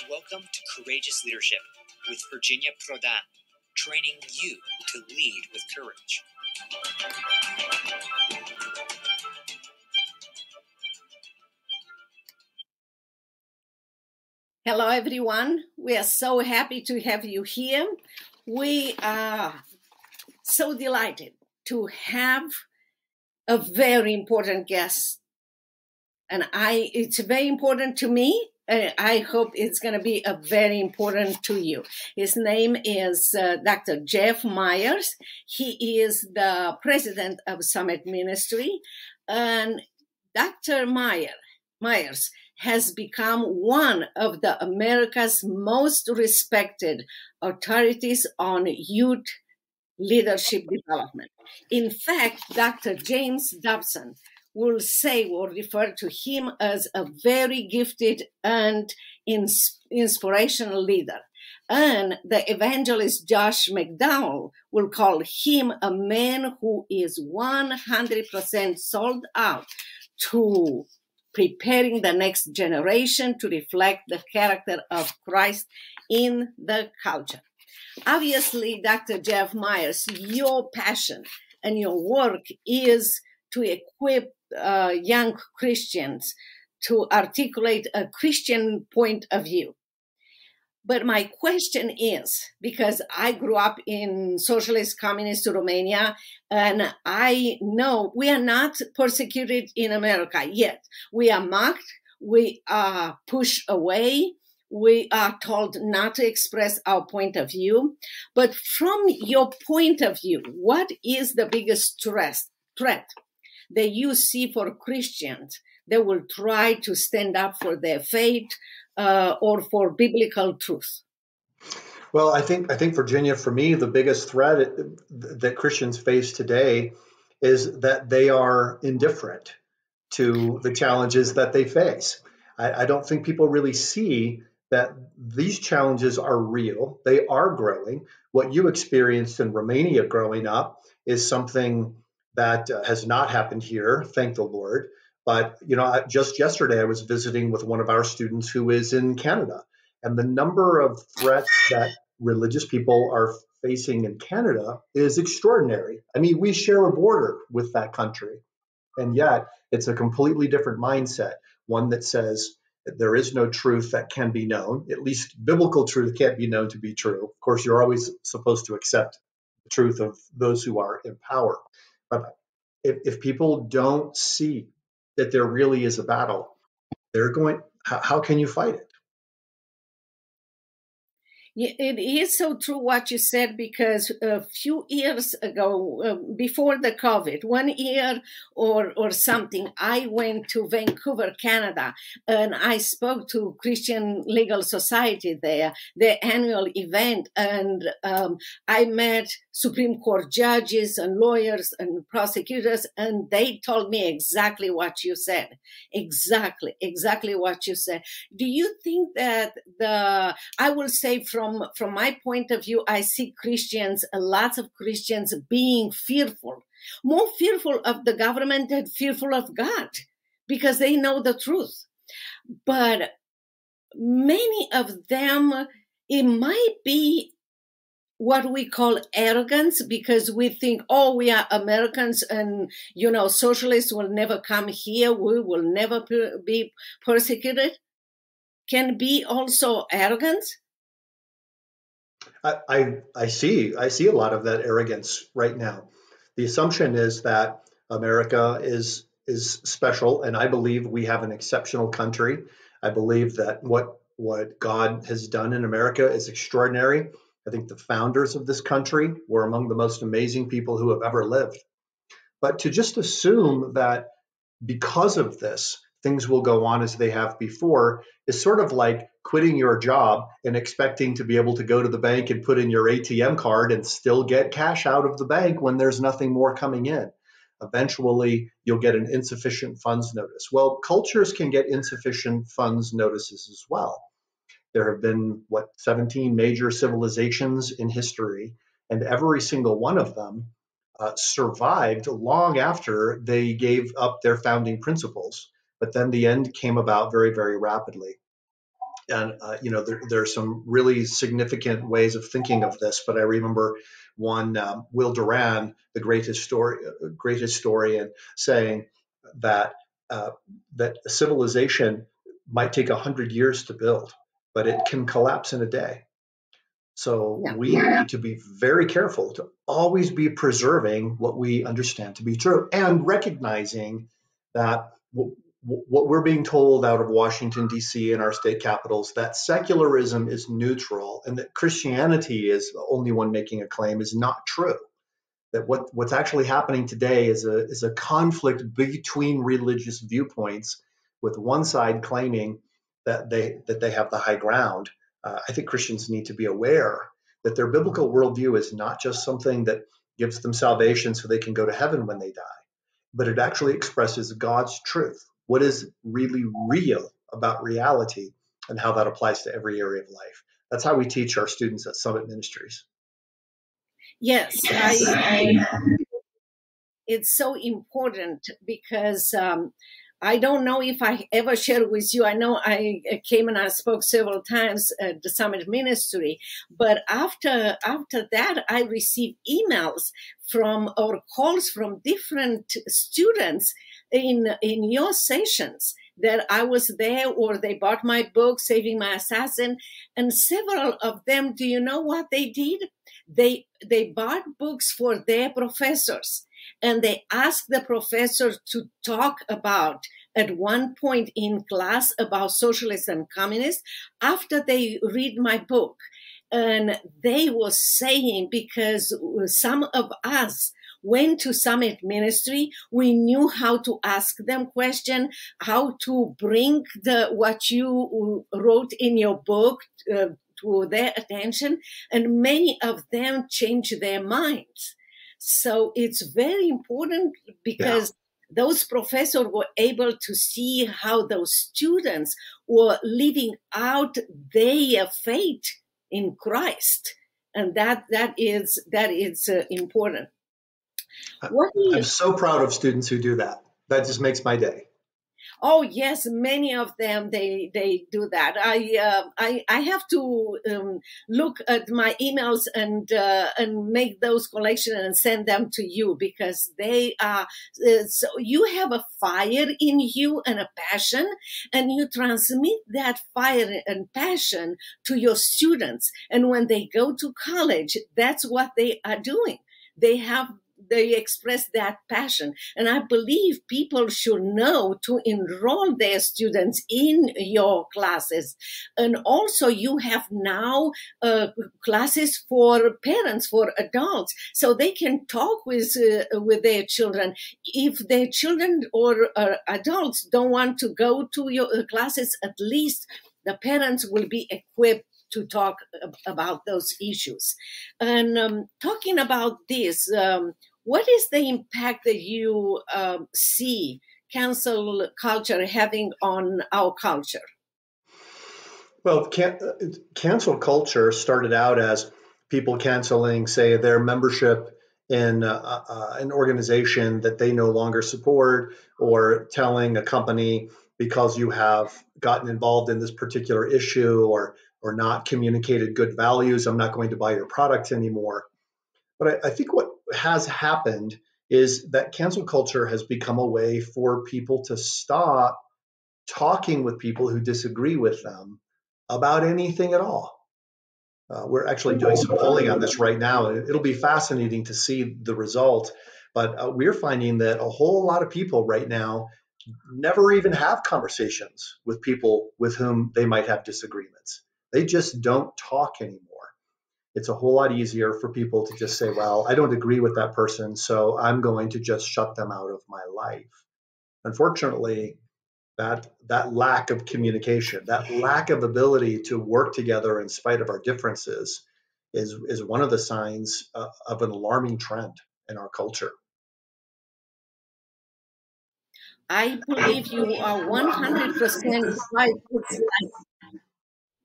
Welcome to Courageous Leadership with Virginia Prodan, training you to lead with courage. Hello, everyone. We are so happy to have you here. We are so delighted to have a very important guest. And it's very important to me. I hope it's going to be very important to you. His name is Dr. Jeff Myers. He is the president of Summit Ministry. And Dr. Myers has become one of the America's most respected authorities on youth leadership development. In fact, Dr. James Dobson will say or refer to him as a very gifted and inspirational leader. And the evangelist Josh McDowell will call him a man who is 100% sold out to preparing the next generation to reflect the character of Christ in the culture. Obviously, Dr. Jeff Myers, your passion and your work is to equip young Christians to articulate a Christian point of view. But my question is, because I grew up in socialist communist Romania, and I know we are not persecuted in America yet. We are mocked, we are pushed away, we are told not to express our point of view. But from your point of view, what is the biggest threat that you see for Christians that will try to stand up for their faith or for biblical truth? Well, I think Virginia, for me, the biggest threat that Christians face today is that they are indifferent to the challenges that they face. I don't think people really see that these challenges are real. They are growing. What you experienced in Romania growing up is something that has not happened here, thank the Lord. But, just yesterday I was visiting with one of our students who is in Canada. And the number of threats that religious people are facing in Canada is extraordinary. I mean, we share a border with that country. And yet it's a completely different mindset, one that says that there is no truth that can be known. At least biblical truth can't be known to be true. Of course, you're always supposed to accept the truth of those who are in power. But if people don't see that there really is a battle, how can you fight it? It is so true what you said, because a few years ago, before the COVID, 1 year or something, I went to Vancouver, Canada, and I spoke to Christian Legal Society there, their annual event, and I met Supreme Court judges and lawyers and prosecutors, and they told me exactly what you said. Exactly what you said. Do you think that I will say from my point of view, I see Christians, lots of Christians being fearful, more fearful of the government than fearful of God, because they know the truth. But many of them, it might be what we call arrogance, because we think, oh, we are Americans and, socialists will never come here. We will never be persecuted. Can be also arrogance. I see a lot of that arrogance right now. The assumption is that America is special, and I believe we have an exceptional country. I believe that what God has done in America is extraordinary. I think the founders of this country were among the most amazing people who have ever lived. But to just assume that because of this, things will go on as they have before is sort of like quitting your job and expecting to be able to go to the bank and put in your ATM card and still get cash out of the bank when there's nothing more coming in. Eventually, you'll get an insufficient funds notice. Well, cultures can get insufficient funds notices as well. There have been, 17 major civilizations in history, and every single one of them survived long after they gave up their founding principles. But then the end came about very, very rapidly. And, there are some really significant ways of thinking of this. But I remember one, Will Duran, the great historian, saying that that civilization might take 100 years to build, but it can collapse in a day. So we need to be very careful to always be preserving what we understand to be true and recognizing that what we're being told out of Washington, D.C. and our state capitals, that secularism is neutral and that Christianity is the only one making a claim is not true. That what's actually happening today is a conflict between religious viewpoints, with one side claiming that they have the high ground. I think Christians need to be aware that their biblical worldview is not just something that gives them salvation so they can go to heaven when they die, but it actually expresses God's truth, what is really real about reality and how that applies to every area of life. That's how we teach our students at Summit Ministries. Yes, it's so important because I don't know if I ever shared with you. I know I came and I spoke several times at the Summit Ministry, but after that, I received emails from or calls from different students in your sessions that I was there, or they bought my book, Saving My Assassin, and several of them, do you know what they did? They bought books for their professors. And they asked the professor to talk about, at one point in class, about socialists and communists after they read my book. And they were saying, because some of us went to Summit Ministry, we knew how to ask them questions, how to bring what you wrote in your book to their attention, and many of them changed their minds. So it's very important because those professors were able to see how those students were living out their faith in Christ, and that is important. I'm so proud of students who do that. That just makes my day. Oh yes, many of them they do that. I have to look at my emails and make those collections and send them to you, because they are. So you have a fire in you and a passion, and you transmit that fire and passion to your students. And when they go to college, that's what they are doing. They express that passion. And I believe people should know to enroll their students in your classes. And also you have now classes for parents, for adults, so they can talk with their children. If their children or adults don't want to go to your classes, at least the parents will be equipped to talk about those issues. And talking about this, what is the impact that you see cancel culture having on our culture? Well, cancel culture started out as people canceling, say, their membership in an organization that they no longer support, or telling a company, because you have gotten involved in this particular issue or not communicated good values, I'm not going to buy your product anymore. But I think what has happened is that cancel culture has become a way for people to stop talking with people who disagree with them about anything at all. We're actually doing some polling on this right now, and it'll be fascinating to see the result. But we're finding that a whole lot of people right now never even have conversations with people with whom they might have disagreements. They just don't talk anymore. It's a whole lot easier for people to just say, well, I don't agree with that person, so I'm going to just shut them out of my life. Unfortunately, that lack of communication, that lack of ability to work together in spite of our differences is one of the signs of an alarming trend in our culture. I believe you are 100% right. It's like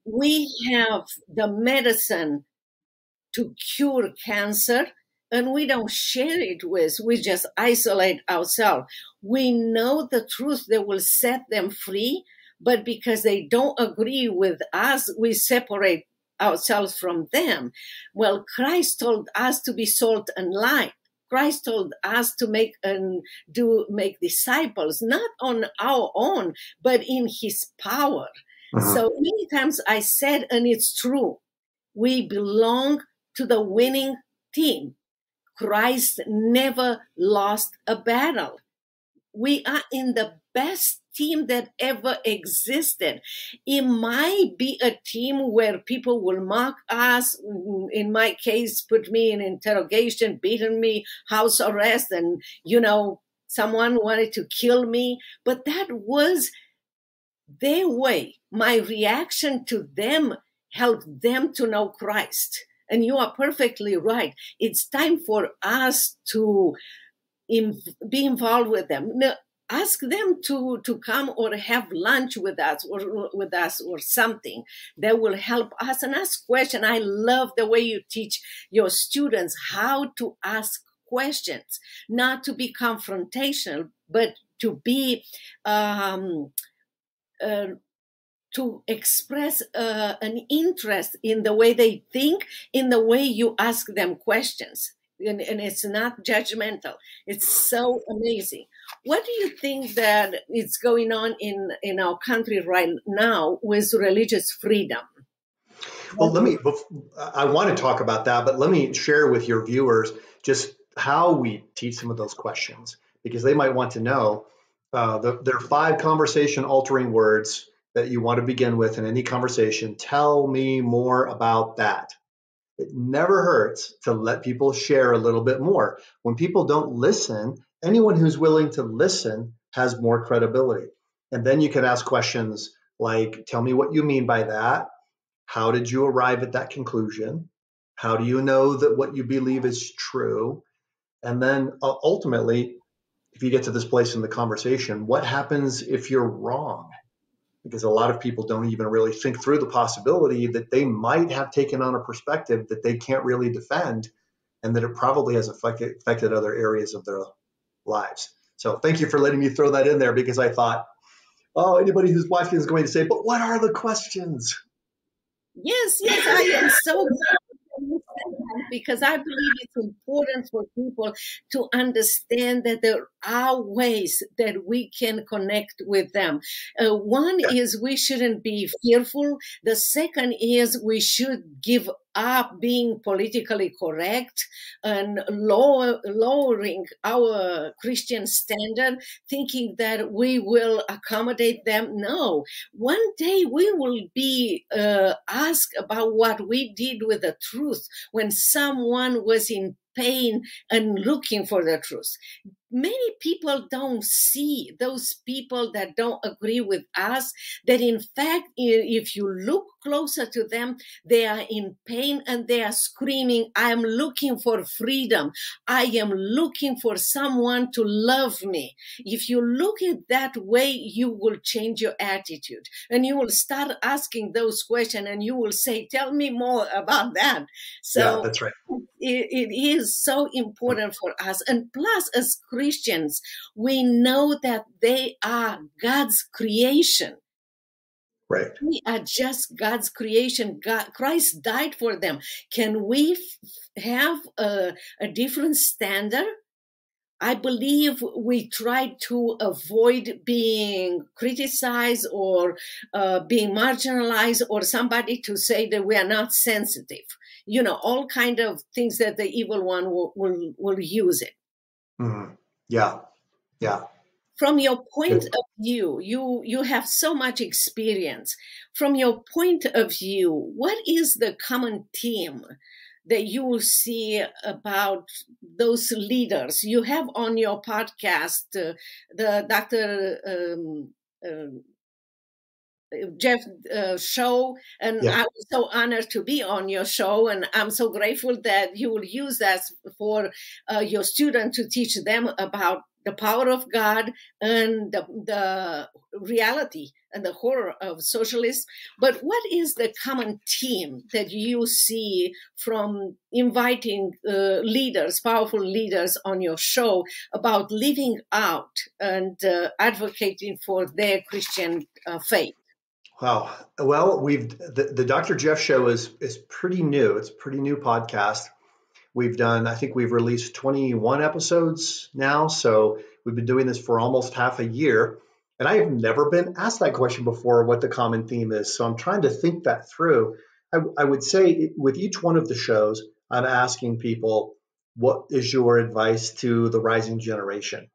we have the medicine to cure cancer, and we don't share it with, we just isolate ourselves. We know the truth that will set them free, but because they don't agree with us, we separate ourselves from them. Well, Christ told us to be salt and light. Christ told us to make disciples, not on our own, but in his power. So many times I said, and it's true, we belong to the winning team. Christ never lost a battle. We are in the best team that ever existed. It might be a team where people will mock us. In my case, put me in interrogation, beaten me, house arrest, and, someone wanted to kill me. But that was their way. My reaction to them helped them to know Christ. And you are perfectly right. It's time for us to be involved with them. Now, ask them to come or have lunch with us or something that will help us, and ask questions. I love the way you teach your students how to ask questions, not to be confrontational, but to be to express an interest in the way they think, in the way you ask them questions. And it's not judgmental. It's so amazing. What do you think that is going on in our country right now with religious freedom? Well, I want to talk about that, but let me share with your viewers just how we teach some of those questions, because they might want to know. There are 5 conversation altering words that you want to begin with in any conversation. Tell me more about that. It never hurts to let people share a little bit more. When people don't listen, anyone who's willing to listen has more credibility. And then you can ask questions like, tell me what you mean by that. How did you arrive at that conclusion? How do you know that what you believe is true? And then ultimately, if you get to this place in the conversation, what happens if you're wrong? Because a lot of people don't even really think through the possibility that they might have taken on a perspective that they can't really defend, and that it probably has affected other areas of their lives. So thank you for letting me throw that in there, because I thought, anybody who's watching is going to say, but what are the questions? Yes, I am so glad because I believe it's important for people to understand that there are ways that we can connect with them. One is we shouldn't be fearful. The second is we should give up being politically correct and lowering our Christian standard, thinking that we will accommodate them. No, one day we will be asked about what we did with the truth when someone was in pain and looking for the truth. Many people don't see those people that don't agree with us, that in fact, if you look closer to them, they are in pain and they are screaming, I am looking for freedom. I am looking for someone to love me. If you look at that way, you will change your attitude and you will start asking those questions and you will say, tell me more about that. So yeah, that's right. It is so important for us. And plus, as Christians, we know that they are God's creation. Right. We are just God's creation. Christ died for them. Can we have a different standard? I believe we try to avoid being criticized or being marginalized, or somebody to say that we are not sensitive. All kind of things that the evil one will use it. Mm-hmm. Yeah. From your point of view, you have so much experience. From your point of view, what is the common theme that you will see about those leaders? You have on your podcast the Dr. Jeff show, and I was so honored to be on your show, and I'm so grateful that you will use that for your students to teach them about the power of God and the reality and the horror of socialism. But what is the common theme that you see from inviting leaders, powerful leaders on your show about living out and advocating for their Christian faith? Wow. Well, the Dr. Jeff show is pretty new. It's a pretty new podcast. I think we've released 21 episodes now. So we've been doing this for almost half a year. And I have never been asked that question before, what the common theme is. So I'm trying to think that through. I would say with each one of the shows, I'm asking people, what is your advice to the rising generation?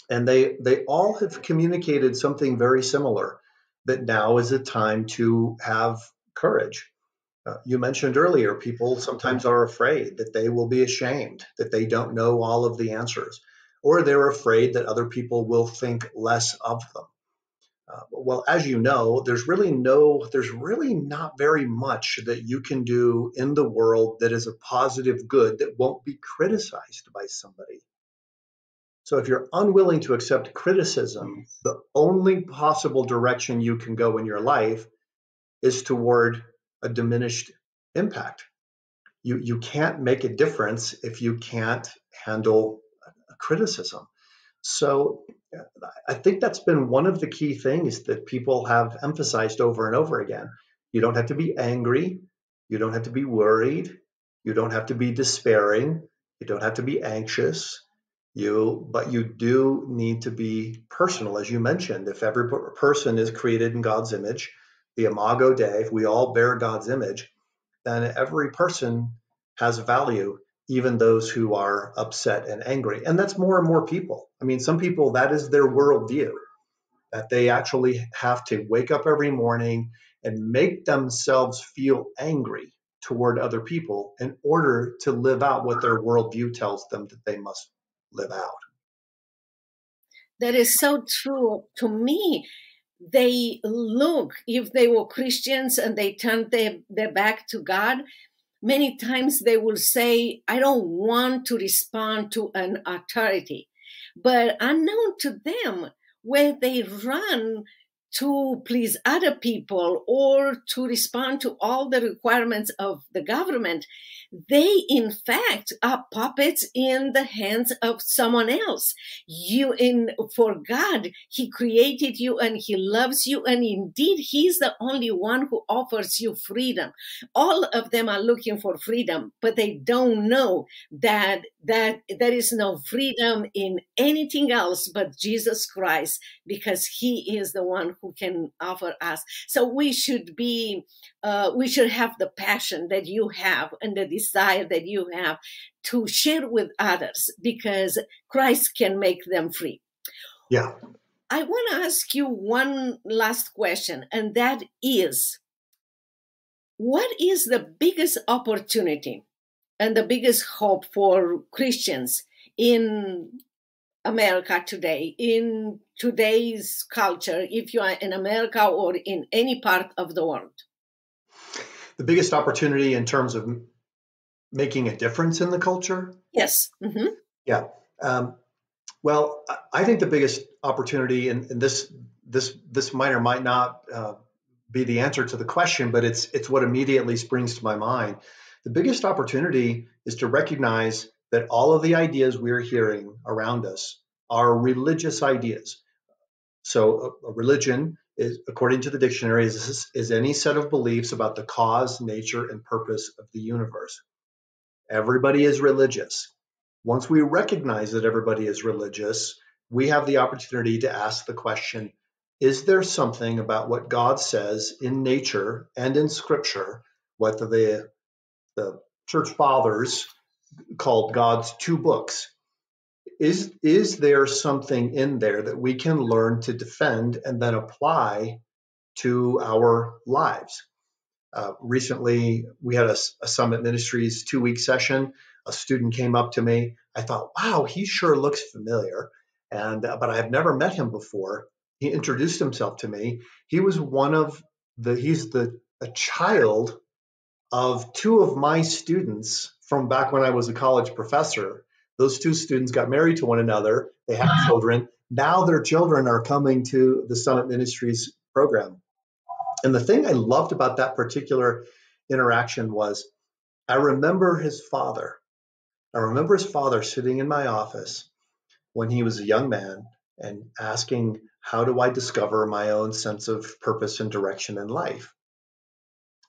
And they all have communicated something very similar, that now is a time to have courage. You mentioned earlier, people sometimes are afraid that they will be ashamed, that they don't know all of the answers, or they're afraid that other people will think less of them. Well, as you know, there's really not very much that you can do in the world that is a positive good that won't be criticized by somebody. So if you're unwilling to accept criticism, the only possible direction you can go in your life is toward a diminished impact. You can't make a difference if you can't handle criticism. So I think that's been one of the key things that people have emphasized over and over again. You don't have to be angry. You don't have to be worried. You don't have to be despairing. You don't have to be anxious. But you do need to be personal, as you mentioned. If every person is created in God's image, the Imago Dei, if we all bear God's image, then every person has value, even those who are upset and angry. And that's more and more people. I mean, some people, that is their worldview, that they actually have to wake up every morning and make themselves feel angry toward other people in order to live out what their worldview tells them that they must live out. That is so true. To me, they look, if they were Christians and they turned their back to God, many times they will say, I don't want to respond to an authority. But unknown to them, where they run to please other people or to respond to all the requirements of the government, they in fact are puppets in the hands of someone else. For God, He created you and He loves you, and indeed He's the only one who offers you freedom. All of them are looking for freedom, but they don't know that there is no freedom in anything else but Jesus Christ, because He is the one who can offer us. So we should have the passion that you have and the desire that you have to share with others, because Christ can make them free. Yeah. I want to ask you one last question, and that is, what is the biggest opportunity and the biggest hope for Christians in America today, in today's culture, if you are in America or in any part of the world? The biggest opportunity in terms of making a difference in the culture? Yes. Mm-hmm. Yeah. Well, I think the biggest opportunity, and this might or might not be the answer to the question, but it's what immediately springs to my mind. The biggest opportunity is to recognize that all of the ideas we're hearing around us are religious ideas. So a religion is, according to the dictionary, is any set of beliefs about the cause, nature, and purpose of the universe. Everybody is religious. Once we recognize that everybody is religious, we have the opportunity to ask the question, is there something about what God says in nature and in Scripture, what the church fathers called God's two books? Is there something in there that we can learn to defend and then apply to our lives? Recently, we had a Summit Ministries 2-week session. A student came up to me. I thought, wow, he sure looks familiar, but I have never met him before. He introduced himself to me. He was a child of two of my students from back when I was a college professor Those two students got married to one another. They had children. Now their children are coming to the Summit Ministries program. And the thing I loved about that particular interaction was I remember his father. I remember his father sitting in my office when he was a young man and asking, how do I discover my own sense of purpose and direction in life?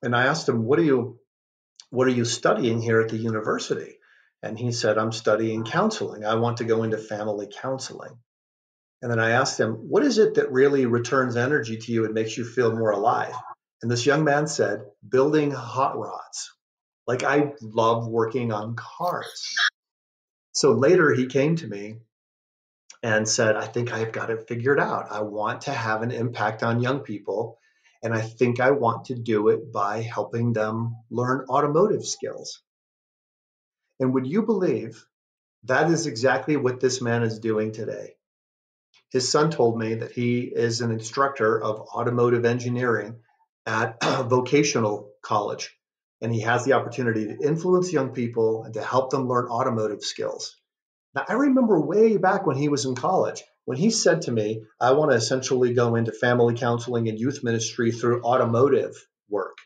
And I asked him, what are you studying here at the university? And he said, I'm studying counseling. I want to go into family counseling. And then I asked him, what is it that really returns energy to you and makes you feel more alive? And this young man said, building hot rods. Like, I love working on cars. So later he came to me and said, I think I've got it figured out. I want to have an impact on young people. And I think I want to do it by helping them learn automotive skills. And would you believe that is exactly what this man is doing today? His son told me that he is an instructor of automotive engineering at a vocational college, and he has the opportunity to influence young people and to help them learn automotive skills. Now, I remember way back when he was in college, when he said to me, I want to essentially go into family counseling and youth ministry through automotive work.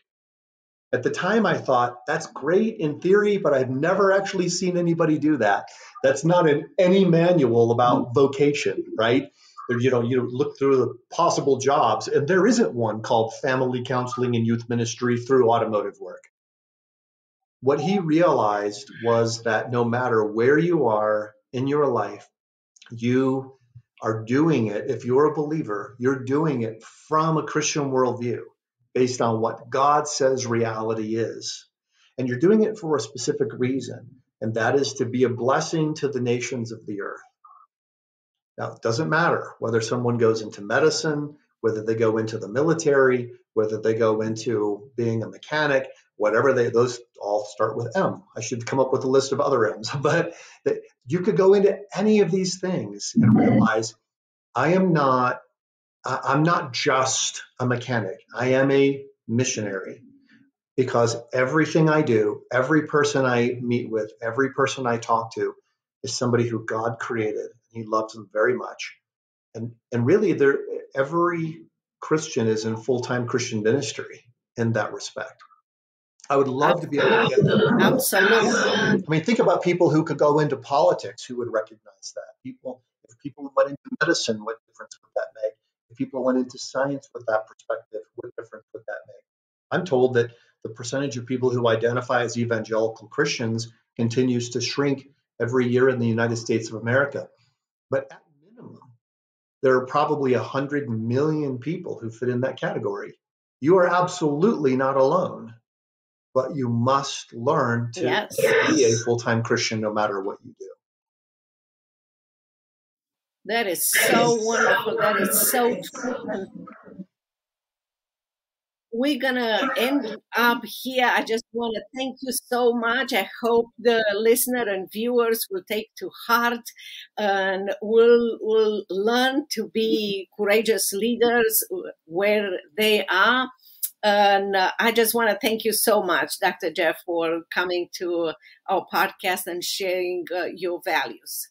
At the time, I thought, that's great in theory, but I've never actually seen anybody do that. That's not in any manual about vocation, right? You look through the possible jobs, and there isn't one called family counseling and youth ministry through automotive work. What he realized was that no matter where you are in your life, you are doing it. If you're a believer, you're doing it from a Christian worldview based on what God says reality is. And you're doing it for a specific reason, and that is to be a blessing to the nations of the earth. Now, it doesn't matter whether someone goes into medicine, whether they go into the military, whether they go into being a mechanic, those all start with M. I should come up with a list of other M's, but you could go into any of these things and realize I'm not just a mechanic. I am a missionary, because everything I do, every person I meet with, every person I talk to is somebody who God created. He loves them very much. And really, every Christian is in full-time Christian ministry in that respect. I would love to be able to get there. Absolutely. I mean, think about people who could go into politics who would recognize that. If people went into medicine, what difference would that make? If people went into science with that perspective, what difference would that make? I'm told that the percentage of people who identify as evangelical Christians continues to shrink every year in the United States of America. But at minimum, there are probably 100 million people who fit in that category. You are absolutely not alone, but you must learn to be a full-time Christian no matter what you do. That is so wonderful. That is so true. We're going to end up here. I just want to thank you so much. I hope the listener and viewers will take to heart and will learn to be courageous leaders where they are. And I just want to thank you so much, Dr. Jeff, for coming to our podcast and sharing your values.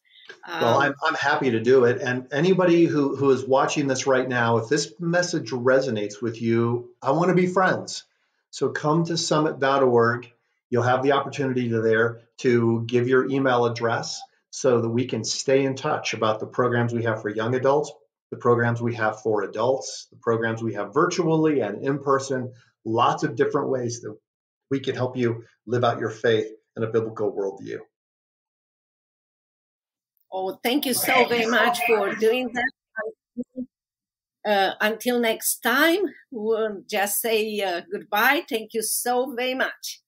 Well, I'm happy to do it. And anybody who is watching this right now, if this message resonates with you, I want to be friends. So come to summit.org. You'll have the opportunity to give your email address so that we can stay in touch about the programs we have for young adults, the programs we have for adults, the programs we have virtually and in person, lots of different ways that we can help you live out your faith in a biblical worldview. Oh, thank you so very much for doing that. Until next time, we'll just say goodbye. Thank you so very much.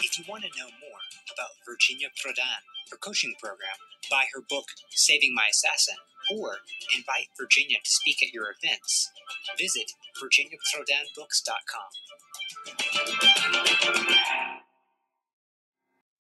If you want to know more about Virginia Prodan, her coaching program, buy her book, Saving My Assassin, or invite Virginia to speak at your events, visit virginiaprodanbooks.com.